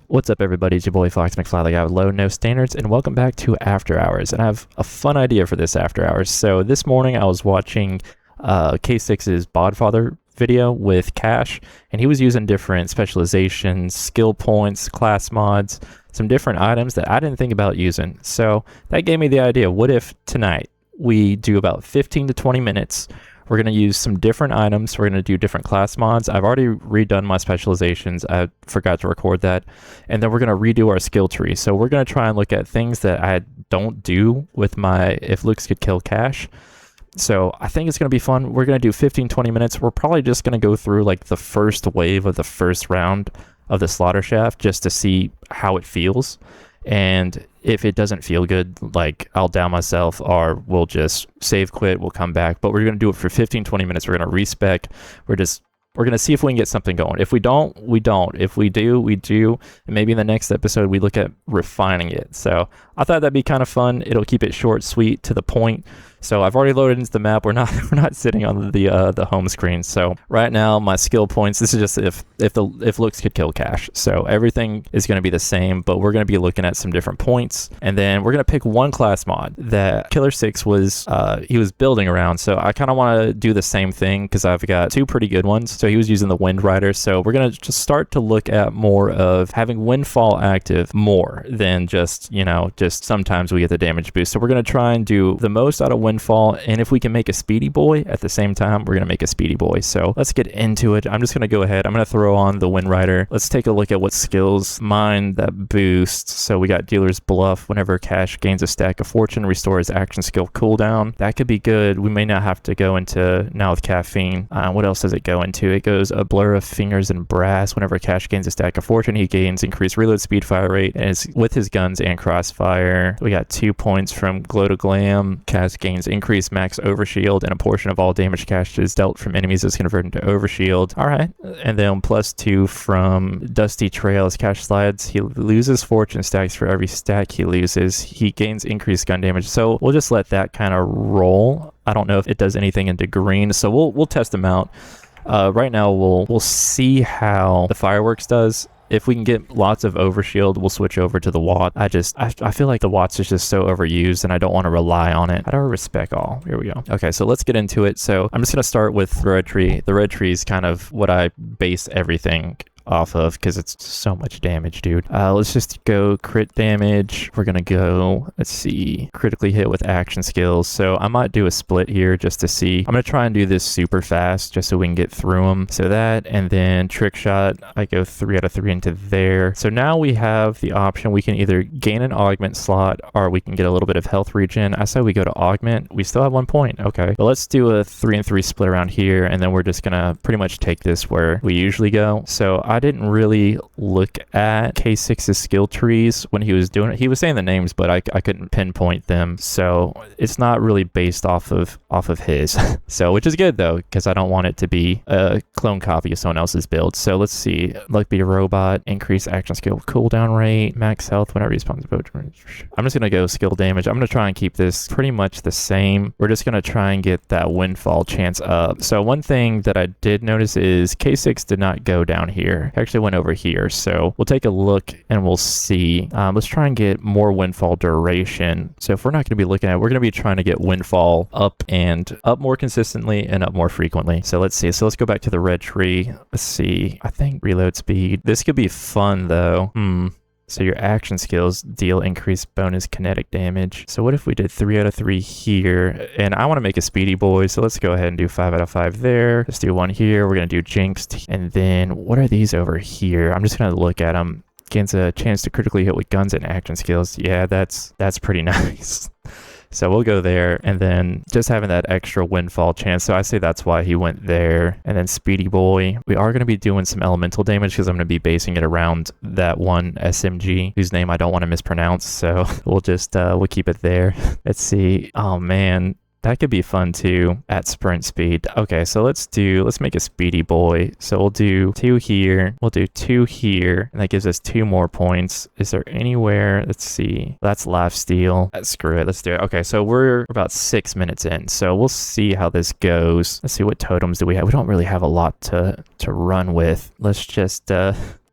What's up, everybody? It's your boy Fox McFly, the guy with low no standards, and welcome back to After Hours. And I have a fun idea for this After Hours. So this morning I was watching K6's Bodfather video with Cash, and he was using different specializations, skill points, class mods, some different items that I didn't think about using. So that gave me the idea. What if tonight we do about 15 to 20 minutes? We're going to use some different items. We're going to do different class mods. I've already redone my specializations. I forgot to record that. And then we're going to redo our skill tree. So we're going to try and look at things that I don't do with my If Looks Could Kill Cash. So I think it's going to be fun. We're going to do 15-20 minutes. We're probably just going to go through like the first wave of the first round of the slaughter shaft just to see how it feels. And if it doesn't feel good, like I'll down myself, or we'll just save quit, we'll come back. But we're going to do it for 15-20 minutes. We're going to respec. We're going to see if we can get something going. If we don't, we don't. If we do, we do. And maybe in the next episode we look at refining it. So I thought that'd be kind of fun. It'll keep it short, sweet, to the point. So I've already loaded into the map. We're not sitting on the home screen. So right now my skill points, this is just if Looks Could Kill Cash. So everything is going to be the same, but we're going to be looking at some different points, and then we're going to pick one class mod that Killer 6 was he was building around. So I kind of want to do the same thing because I've got two pretty good ones. So he was using the Wind Rider. So we're going to just start to look at more of having Windfall active more than just sometimes we get the damage boost. So we're going to try and do the most out of Windfall, and if we can make a Speedy Boy at the same time, we're going to make a Speedy Boy. So let's get into it. I'm just going to go ahead. I'm going to throw on the Wind Rider. Let's take a look at what skills mine that boost. So we got Dealer's Bluff. Whenever Cash gains a stack of fortune, restores action skill cooldown. That could be good. We may not have to go into now with Caffeine. What else does it go into? It goes a Blur of Fingers and Brass. Whenever Cash gains a stack of fortune, he gains increased reload speed, fire rate, and it's with his guns and crossfire. We got 2 points from Glow to Glam. Cash gains increased max overshield, and a portion of all damage Cash is dealt from enemies is converted into overshield. All right. And then +2 from Dusty Trail. As Cash slides, he loses fortune stacks for every stack he loses. He gains increased gun damage. So we'll just let that kind of roll. I don't know if it does anything into green, so we'll test them out. Right now we'll see how the fireworks does. If we can get lots of overshield, we'll switch over to the Watt. I feel like the Watts is just so overused, and I don't want to rely on it. How do I respec all? Here we go. Okay, so let's get into it. So I'm just going to start with the red tree. The red tree is kind of what I base everything off of because it's so much damage, dude. Let's just go crit damage. We're gonna go, let's see, critically hit with action skills. So I might do a split here just to see. I'm gonna try and do this super fast just so we can get through them. So that, and then trick shot, I go 3 out of 3 into there. So now we have the option. We can either gain an augment slot or we can get a little bit of health regen. I say we go to augment. We still have 1 point. Okay, but let's do a 3 and 3 split around here, and then we're just gonna pretty much take this where we usually go. So I didn't really look at K6's skill trees when he was doing it. He was saying the names, but I couldn't pinpoint them. So it's not really based off of his. So, which is good though, because I don't want it to be a clone copy of someone else's build. So let's see. Like be a robot, increase action skill cooldown rate, max health whenever he spawns. I'm just gonna go skill damage. I'm gonna try and keep this pretty much the same. We're just gonna try and get that windfall chance up. So one thing that I did notice is K6 did not go down here. Actually went over here. So we'll take a look and we'll see. Let's try and get more windfall duration. So if we're not going to be looking at it, we're going to be trying to get windfall up more consistently and up more frequently. So let's see. So let's go back to the red tree. Let's see. I think reload speed. This could be fun though. So your action skills deal increased bonus kinetic damage. So what if we did 3 out of 3 here? And I want to make a Speedy Boy, so let's go ahead and do 5 out of 5 there. Let's do 1 here. We're going to do Jinxed. And then what are these over here? I'm just going to look at them. Gains a chance to critically hit with guns and action skills. Yeah, that's pretty nice. So we'll go there, and then just having that extra windfall chance. So I say that's why he went there. And then Speedy Boy. We are going to be doing some elemental damage because I'm going to be basing it around that one SMG whose name I don't want to mispronounce. So we'll just, we'll keep it there. Let's see. Oh man. That could be fun too at sprint speed. Okay, so let's make a Speedy Boy. So we'll do 2 here. We'll do 2 here. And that gives us 2 more points. Is there anywhere? Let's see. That's life steal. Screw it. Let's do it. Okay, so we're about 6 minutes in. So we'll see how this goes. Let's see, what totems do we have? We don't really have a lot to run with. Let's just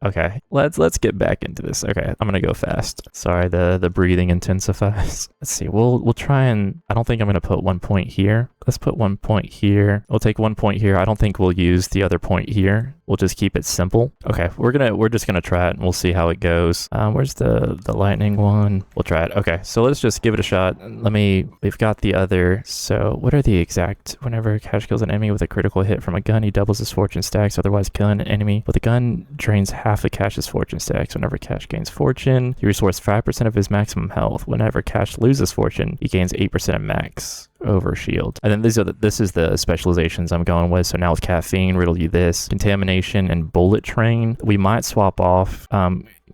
Okay, let's get back into this. Okay, I'm gonna go fast. Sorry, the breathing intensifies. Let's see. We'll try and I don't think I'm gonna put 1 point here. Let's put 1 point here. We'll take 1 point here. I don't think we'll use the other point here. We'll just keep it simple. Okay, we're just gonna try it and we'll see how it goes. Where's the lightning one? We'll try it. Okay, so let's just give it a shot. We've got the other. So what are the exact? Whenever Cash kills an enemy with a critical hit from a gun, he doubles his fortune stacks. Otherwise, killing an enemy with a gun drains half of Cash's fortune stacks. Whenever Cash gains fortune, he restores 5% of his maximum health. Whenever Cash loses fortune, he gains 8% of max over shield. And then this is the specializations I'm going with. So now with caffeine, riddle you this, contamination and bullet train. We might swap off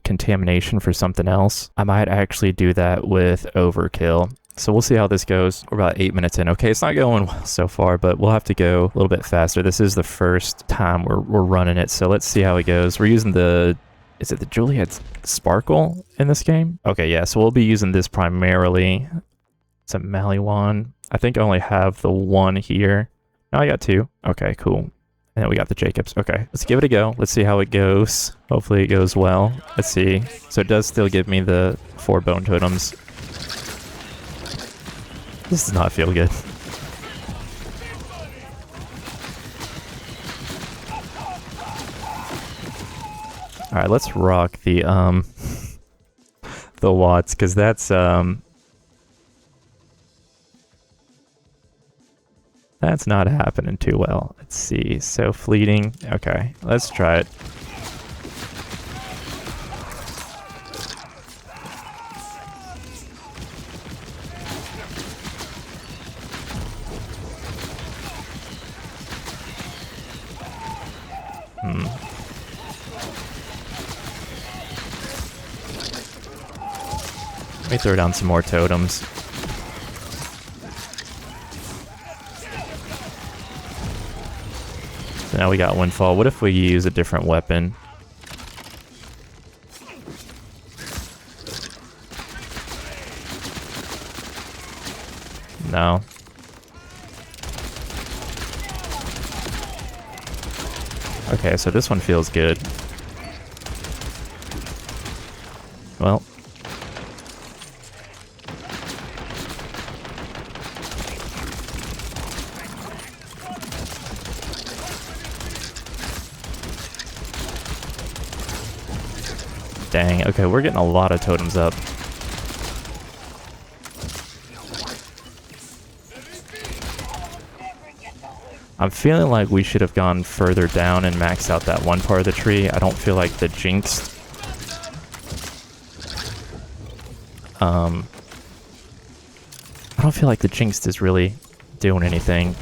contamination for something else. I might actually do that with overkill. So we'll see how this goes. We're about 8 minutes in. Okay, it's not going well so far, but we'll have to go a little bit faster. This is the first time we're running it, so let's see how it goes. We're using is it the Juliet Sparkle in this game? Okay, yeah, so we'll be using this primarily. It's a Maliwan. I think I only have the one here. No, I got two. Okay, cool. And then we got the Jacobs. Okay, let's give it a go. Let's see how it goes. Hopefully it goes well. Let's see. So it does still give me the 4 bone totems. This does not feel good. All right, let's rock the the watts, because that's not happening too well. Let's see. So fleeting. Okay, let's try it. Let me throw down some more totems. So now we got Windfall. What if we use a different weapon? No. Okay, so this one feels good. Well. Dang, okay, we're getting a lot of totems up. I'm feeling like we should have gone further down and maxed out that one part of the tree. I don't feel like the Jinxed. I don't feel like the Jinxed is really doing anything.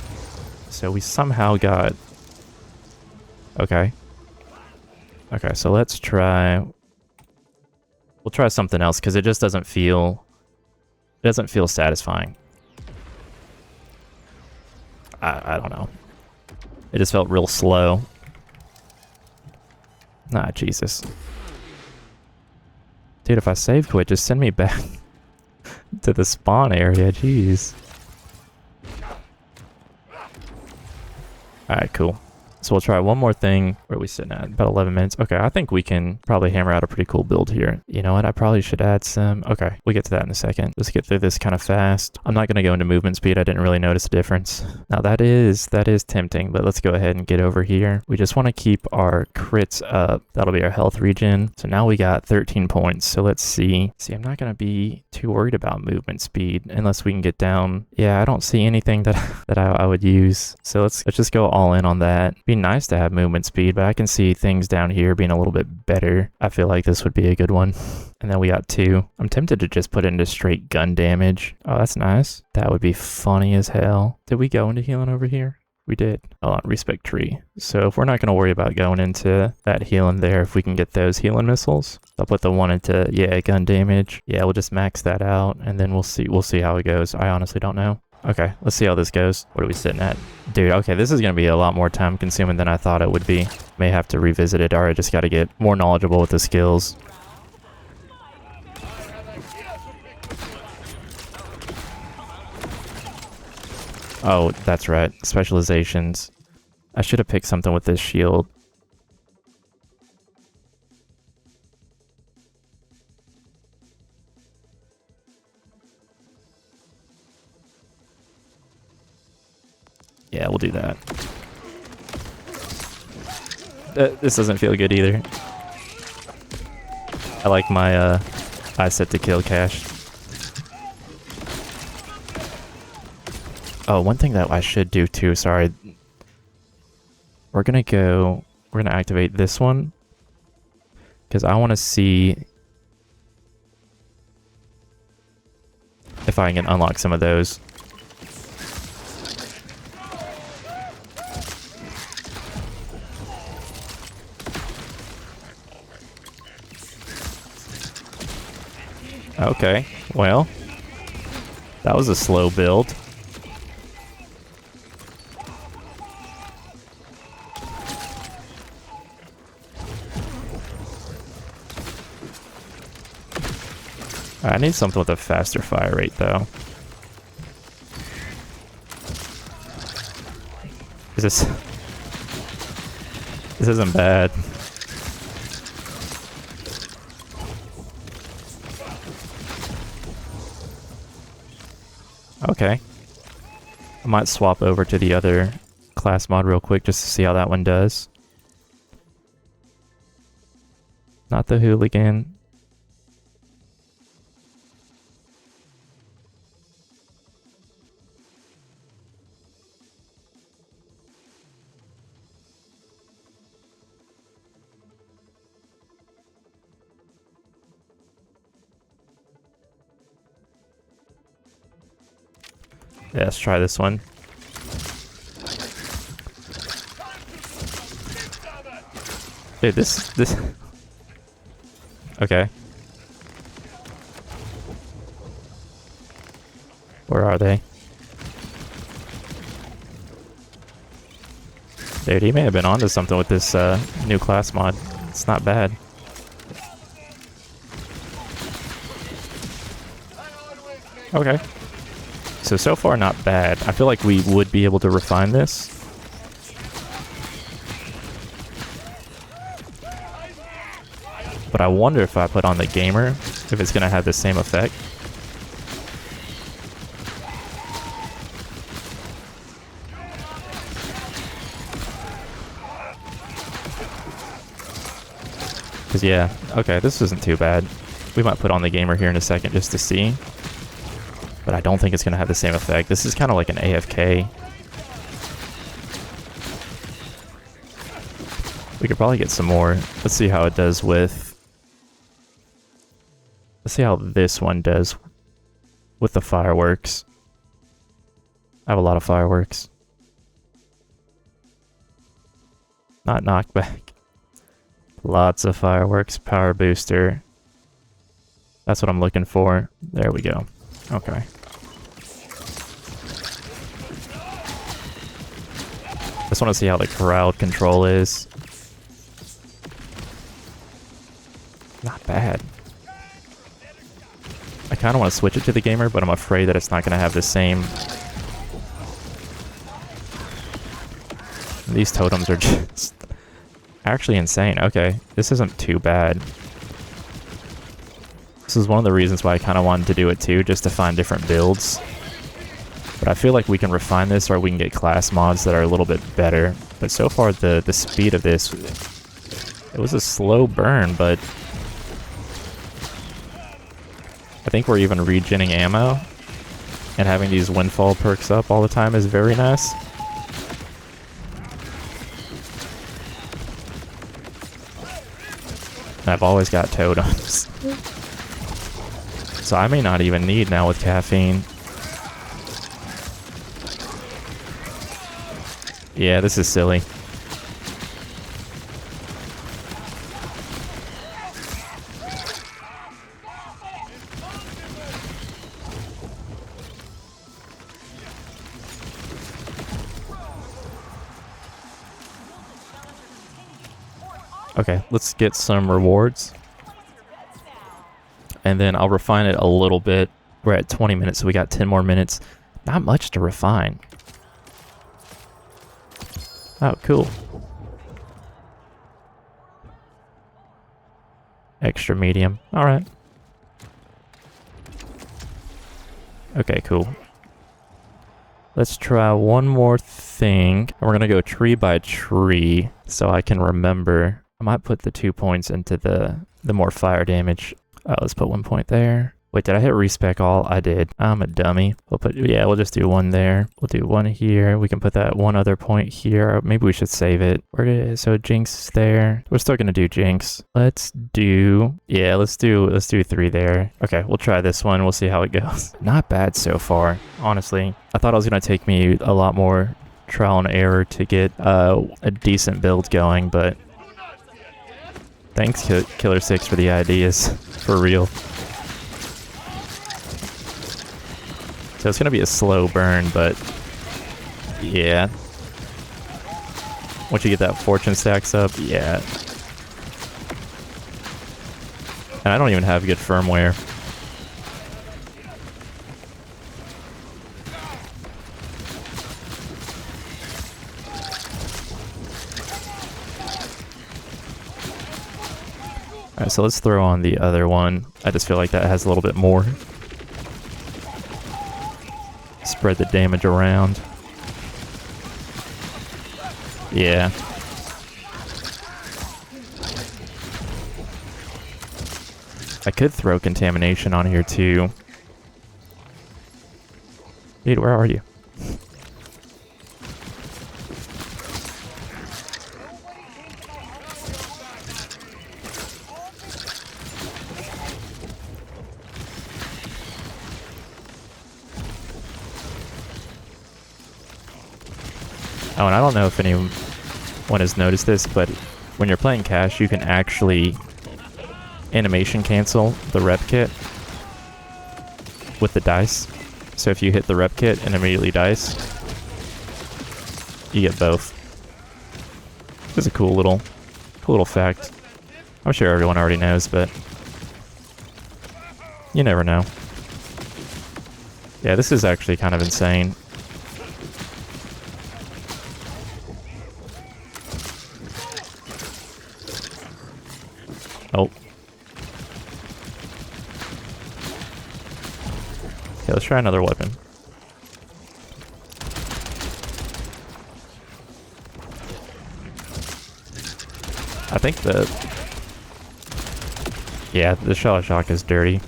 So we somehow got... Okay. Okay, so let's try... We'll try something else, because it just doesn't feel... It doesn't feel satisfying. I don't know. It just felt real slow. Ah, Jesus. Dude, if I save quit, just send me back to the spawn area. Jeez. Alright, cool. So we'll try one more thing. Where are we sitting at? About 11 minutes. Okay, I think we can probably hammer out a pretty cool build here. You know what? I probably should add some... Okay, we'll get to that in a second. Let's get through this kind of fast. I'm not going to go into movement speed. I didn't really notice the difference. Now that is tempting, but let's go ahead and get over here. We just want to keep our crits up. That'll be our health regen. So now we got 13 points. So let's see. See, I'm not going to be too worried about movement speed unless we can get down. Yeah, I don't see anything that I would use. So let's just go all in on that. Be nice to have movement speed, but I can see things down here being a little bit better. I feel like this would be a good one. And then we got 2. I'm tempted to just put it into straight gun damage. Oh, that's nice. That would be funny as hell. Did we go into healing over here? We did. Hold on, respec tree. So if we're not going to worry about going into that healing there, if we can get those healing missiles, I'll put the one into, yeah, gun damage. Yeah, we'll just max that out, and then we'll see how it goes. I honestly don't know. Okay, let's see how this goes. What are we sitting at? Dude, okay, this is going to be a lot more time consuming than I thought it would be. May have to revisit it, or I just got to get more knowledgeable with the skills. Oh, that's right. Specializations. I should have picked something with this shield. Yeah, we'll do that. This doesn't feel good either. I like my I set to kill cache. Oh, one thing that I should do too, sorry. We're gonna activate this one. Because I want to see if I can unlock some of those. Okay, well, that was a slow build. I need something with a faster fire rate, though. This isn't bad. Okay. I might swap over to the other class mod real quick just to see how that one does. Not the hooligan. Yeah, let's try this one. Dude, this... Okay. Where are they? Dude, he may have been onto something with this new class mod. It's not bad. Okay. So far not bad. I feel like we would be able to refine this. But I wonder if I put on the gamer, if it's going to have the same effect. Because yeah, okay, this isn't too bad. We might put on the gamer here in a second just to see. But I don't think it's going to have the same effect. This is kind of like an AFK. We could probably get some more. Let's see how it does with... Let's see how this one does with the fireworks. I have a lot of fireworks. Not knockback. Lots of fireworks. Power booster. That's what I'm looking for. There we go. Okay. Just want to see how the crowd control is. Not bad. I kind of want to switch it to the gamer, but I'm afraid that it's not going to have the same. These totems are just actually insane. Okay, this isn't too bad. This is one of the reasons why I kind of wanted to do it too, just to find different builds. But I feel like we can refine this, or we can get class mods that are a little bit better. But so far, the speed of this, it was a slow burn, but I think we're even regenning ammo, and having these windfall perks up all the time is very nice. And I've always got totems. So I may not even need now with caffeine. Yeah, this is silly. Okay, let's get some rewards. And then I'll refine it a little bit. We're at 20 minutes, so we got 10 more minutes. Not much to refine. Oh, cool. Extra medium. Alright. Okay, cool. Let's try one more thing. We're going to go tree by tree so I can remember. I might put the 2 points into the more fire damage. Let's put 1 point there. Wait, did I hit respec all? I did. I'm a dummy. We'll just do one there. We'll do one here. We can put that one other point here. Maybe we should save it. So Jinx is there. We're still gonna do Jinx. Let's do 3 there. Okay, we'll try this one. We'll see how it goes. Not bad so far, honestly. I thought it was gonna take me a lot more trial and error to get a decent build going, but thanks Killer 6 for the ideas. For real. So it's going to be a slow burn, but yeah. Once you get that fortune stacks up, yeah. And I don't even have good firmware. Alright, so let's throw on the other one. I just feel like that has a little bit more. Spread the damage around. Yeah. I could throw contamination on here too. Dude, where are you? Oh, and I don't know if anyone has noticed this, but when you're playing cash, you can actually animation cancel the rep kit with the dice. So if you hit the rep kit and immediately dice, you get both. It's a cool little fact. I'm sure everyone already knows, but you never know. Yeah, this is actually kind of insane. Oh. Okay, let's try another weapon. I think the shell shock is dirty.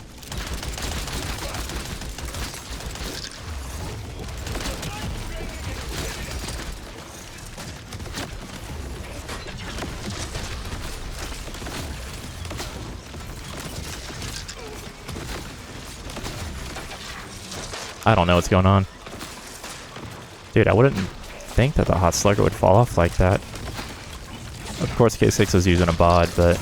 I don't know what's going on. Dude, I wouldn't think that the hot slugger would fall off like that. Of course, K6 was using a bod, but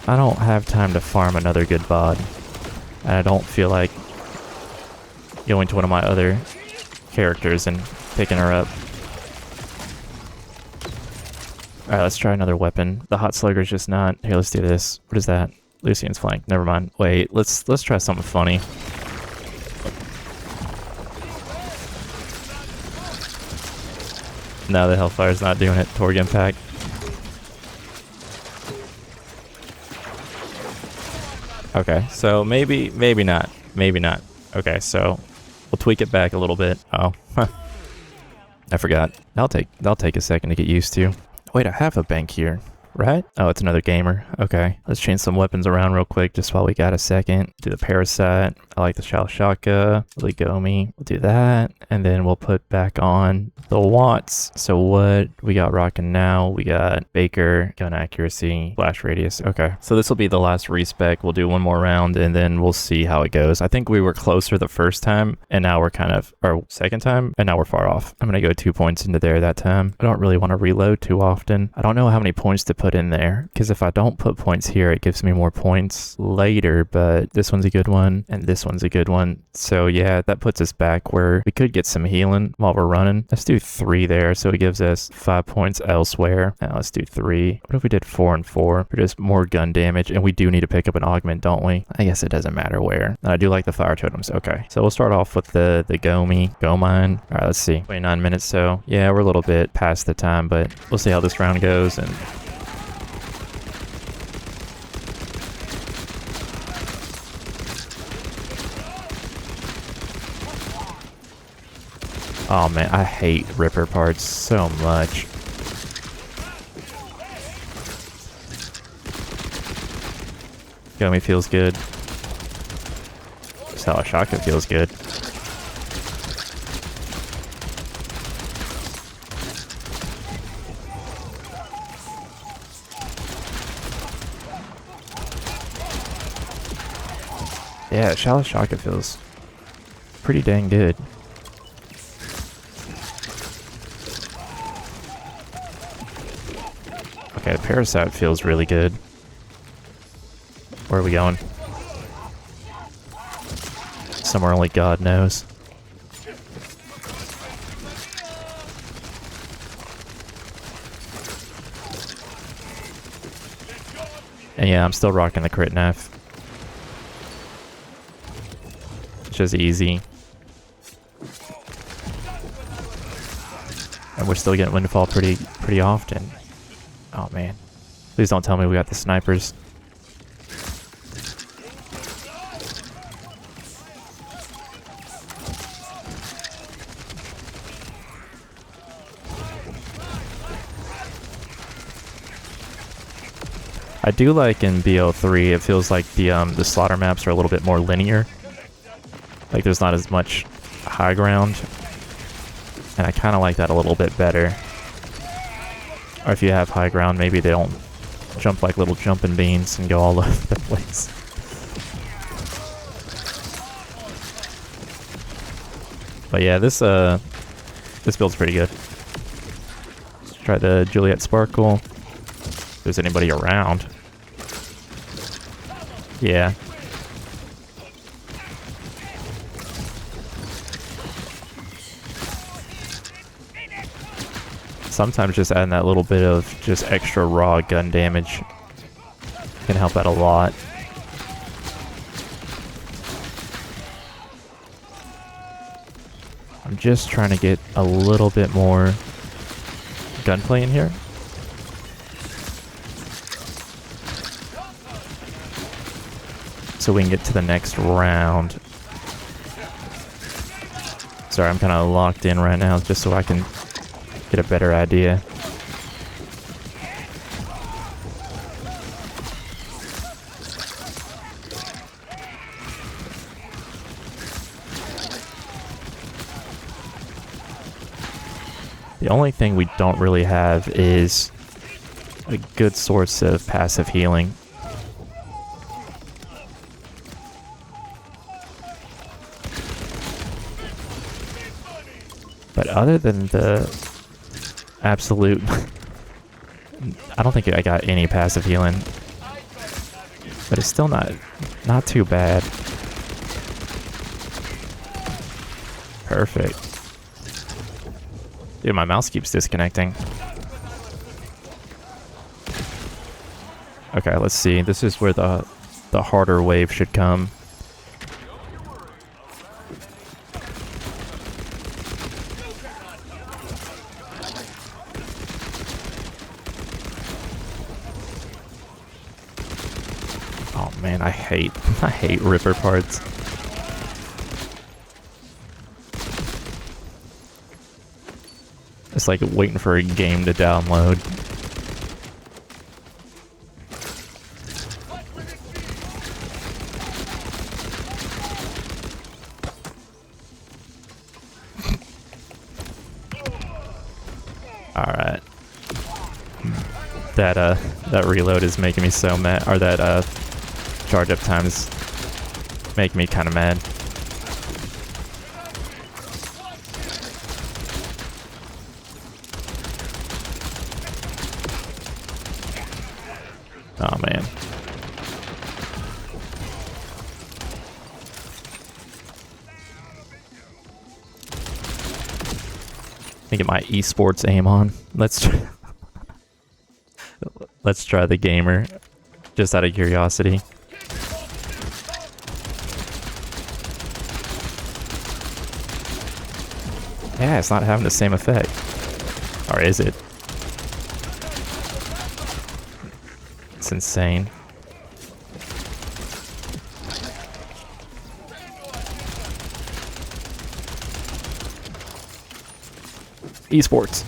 I don't have time to farm another good bod. And I don't feel like going to one of my other characters and picking her up. Alright, let's try another weapon. The hot slugger's just not... Here, let's do this. What is that? Lucian's flank. Never mind. Wait, let's try something funny. No, the Hellfire's not doing it. Torg impact. Okay, so maybe not. Maybe not. Okay, so we'll tweak it back a little bit. Oh, I forgot. That'll take a second to get used to. Wait, I have a bank here. Right? Oh, it's another gamer. Okay. Let's change some weapons around real quick just while we got a second. Do the Parasite. I like the Shalashaka. Ligomi. We'll do that. And then we'll put back on the Watts. So what we got rocking now? We got Baker, gun accuracy, flash radius. Okay. So this will be the last respec. We'll do one more round and then we'll see how it goes. I think we were closer the first time and now we're kind of, or second time, and now we're far off. I'm going to go 2 points into there that time. I don't really want to reload too often. I don't know how many points to put in there because if I don't put points here, it gives me more points later, but this one's a good one and this one's a good one. So yeah, that puts us back where we could get some healing while we're running. Let's do 3 there. So it gives us 5 points elsewhere. Now let's do 3. What if we did 4 and 4 for just more gun damage? And we do need to pick up an augment, don't we? I guess it doesn't matter where. And I do like the fire totems. Okay. So we'll start off with the Go mine. All right, let's see. 29 minutes. So yeah, we're a little bit past the time, but we'll see how this round goes. And Oh man, I hate Ripper parts so much. Gummy feels good. Sour Shotgun feels good. Yeah, Shallow Shotgun feels pretty dang good. Okay, the Parasite feels really good. Where are we going? Somewhere only God knows. And yeah, I'm still rocking the crit knife. It's just easy. And we're still getting Windfall pretty often. Oh man. Please don't tell me we got the snipers. I do like in BO3, it feels like the slaughter maps are a little bit more linear. Like there's not as much high ground. And I kind of like that a little bit better. Or if you have high ground, maybe they don't jump like little jumping beans and go all over the place. But yeah, this build's pretty good. Let's try the Juliet Sparkle. If there's anybody around. Yeah. Sometimes just adding that little bit of just extra raw gun damage can help out a lot. I'm just trying to get a little bit more gunplay in here. So we can get to the next round. Sorry, I'm kind of locked in right now just so I can get a better idea. The only thing we don't really have is a good source of passive healing. But other than the absolute... I don't think I got any passive healing. But it's still not too bad. Perfect. Dude, my mouse keeps disconnecting. Okay, let's see. This is where the harder wave should come. Oh man, I hate Ripper parts. It's like waiting for a game to download. Alright. That reload is making me so mad. Or that charge up time is making me kind of mad. Oh man. Let me get my esports aim on. Let's try the gamer, just out of curiosity. Yeah, it's not having the same effect. Or is it? It's insane. Esports.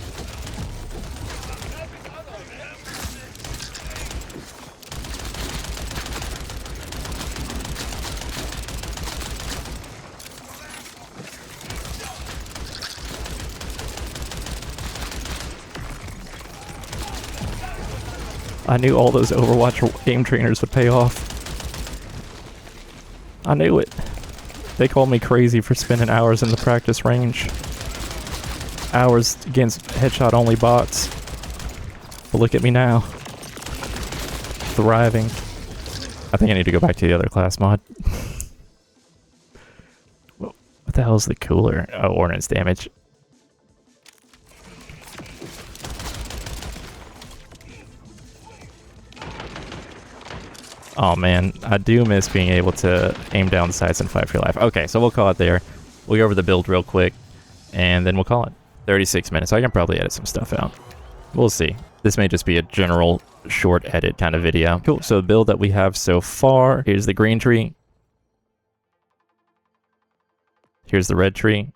I knew all those Overwatch game trainers would pay off. I knew it. They called me crazy for spending hours in the practice range. Hours against headshot only bots. But look at me now. Thriving. I think I need to go back to the other class mod. What the hell is the cooler? Oh, ordnance damage. Oh man, I do miss being able to aim down sights and fight for your life. Okay, so we'll call it there. We'll go over the build real quick, and then we'll call it. 36 minutes. I can probably edit some stuff out. We'll see. This may just be a general short edit kind of video. Cool, so the build that we have so far, here's the green tree. Here's the red tree.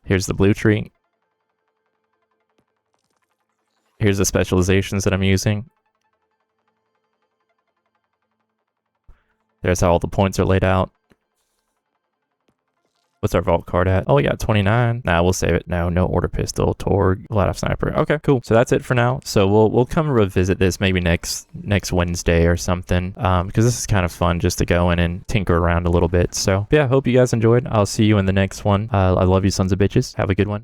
Here's the blue tree. Here's the specializations that I'm using. There's how all the points are laid out. What's our vault card at? Oh, yeah, 29. Nah, we'll save it. No order pistol, Torg, Vlad sniper. Okay, cool. So that's it for now. So we'll come revisit this maybe next Wednesday or something. Because this is kind of fun just to go in and tinker around a little bit. So yeah, hope you guys enjoyed. I'll see you in the next one. I love you, sons of bitches. Have a good one.